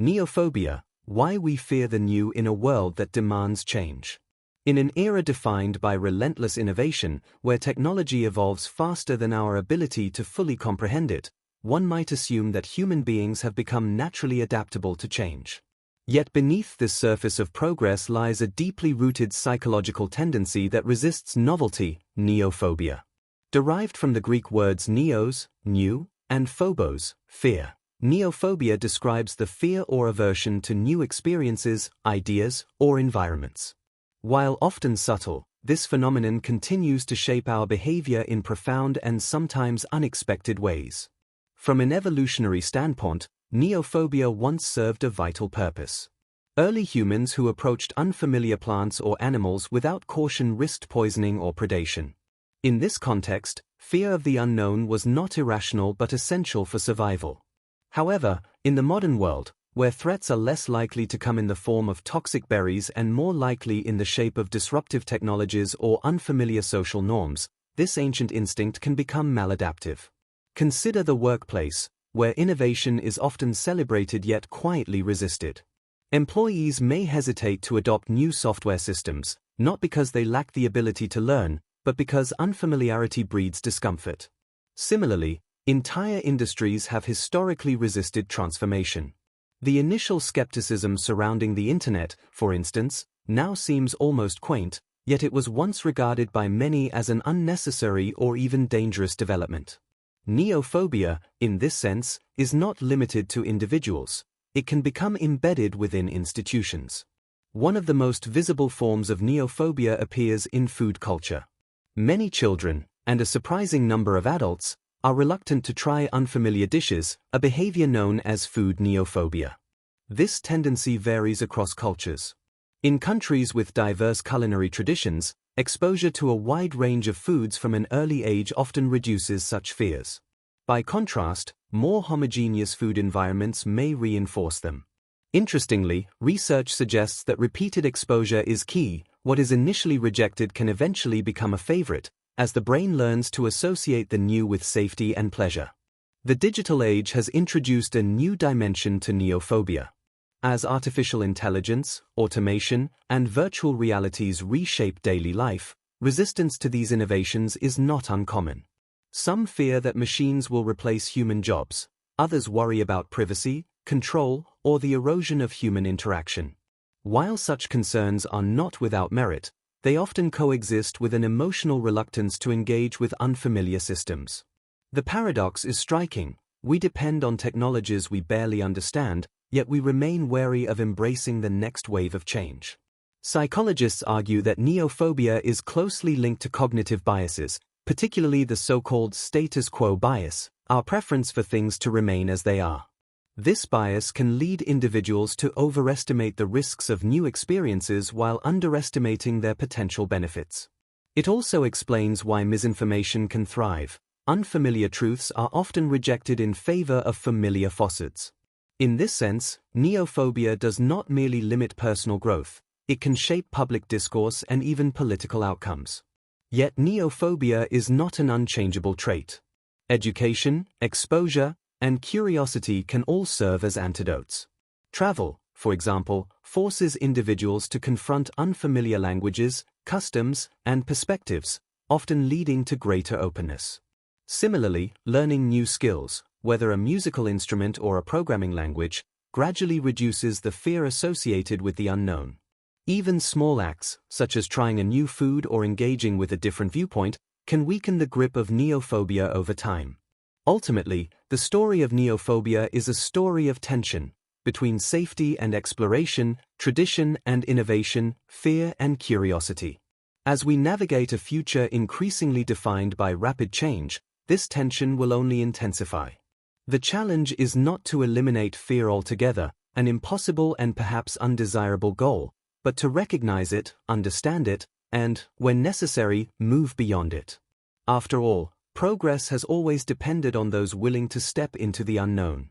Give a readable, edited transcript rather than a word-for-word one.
Neophobia: why we fear the new in a world that demands change. In an era defined by relentless innovation, where technology evolves faster than our ability to fully comprehend it, one might assume that human beings have become naturally adaptable to change. Yet beneath this surface of progress lies a deeply rooted psychological tendency that resists novelty: neophobia. Derived from the Greek words neos, new, and phobos, fear. Neophobia describes the fear or aversion to new experiences, ideas, or environments. While often subtle, this phenomenon continues to shape our behavior in profound and sometimes unexpected ways. From an evolutionary standpoint, neophobia once served a vital purpose. Early humans who approached unfamiliar plants or animals without caution risked poisoning or predation. In this context, fear of the unknown was not irrational but essential for survival. However, in the modern world, where threats are less likely to come in the form of toxic berries and more likely in the shape of disruptive technologies or unfamiliar social norms, this ancient instinct can become maladaptive. Consider the workplace, where innovation is often celebrated yet quietly resisted. Employees may hesitate to adopt new software systems, not because they lack the ability to learn, but because unfamiliarity breeds discomfort. Similarly, entire industries have historically resisted transformation. The initial skepticism surrounding the Internet, for instance, now seems almost quaint, yet it was once regarded by many as an unnecessary or even dangerous development. Neophobia, in this sense, is not limited to individuals. It can become embedded within institutions. One of the most visible forms of neophobia appears in food culture. Many children, and a surprising number of adults, are reluctant to try unfamiliar dishes, a behavior known as food neophobia. This tendency varies across cultures. In countries with diverse culinary traditions, exposure to a wide range of foods from an early age often reduces such fears. By contrast, more homogeneous food environments may reinforce them. Interestingly, research suggests that repeated exposure is key. What is initially rejected can eventually become a favorite, as the brain learns to associate the new with safety and pleasure. The digital age has introduced a new dimension to neophobia. As artificial intelligence, automation, and virtual realities reshape daily life, resistance to these innovations is not uncommon. Some fear that machines will replace human jobs, others worry about privacy, control, or the erosion of human interaction. While such concerns are not without merit, they often coexist with an emotional reluctance to engage with unfamiliar systems. The paradox is striking. We depend on technologies we barely understand, yet we remain wary of embracing the next wave of change. Psychologists argue that neophobia is closely linked to cognitive biases, particularly the so-called status quo bias, our preference for things to remain as they are. This bias can lead individuals to overestimate the risks of new experiences while underestimating their potential benefits. It also explains why misinformation can thrive. Unfamiliar truths are often rejected in favor of familiar facades. In this sense, neophobia does not merely limit personal growth, it can shape public discourse and even political outcomes. Yet neophobia is not an unchangeable trait. Education, exposure, and curiosity can all serve as antidotes. Travel, for example, forces individuals to confront unfamiliar languages, customs, and perspectives, often leading to greater openness. Similarly, learning new skills, whether a musical instrument or a programming language, gradually reduces the fear associated with the unknown. Even small acts, such as trying a new food or engaging with a different viewpoint, can weaken the grip of neophobia over time. Ultimately, the story of neophobia is a story of tension between safety and exploration, tradition and innovation, fear and curiosity. As we navigate a future increasingly defined by rapid change, this tension will only intensify. The challenge is not to eliminate fear altogether, an impossible and perhaps undesirable goal, but to recognize it, understand it, and, when necessary, move beyond it. After all, progress has always depended on those willing to step into the unknown.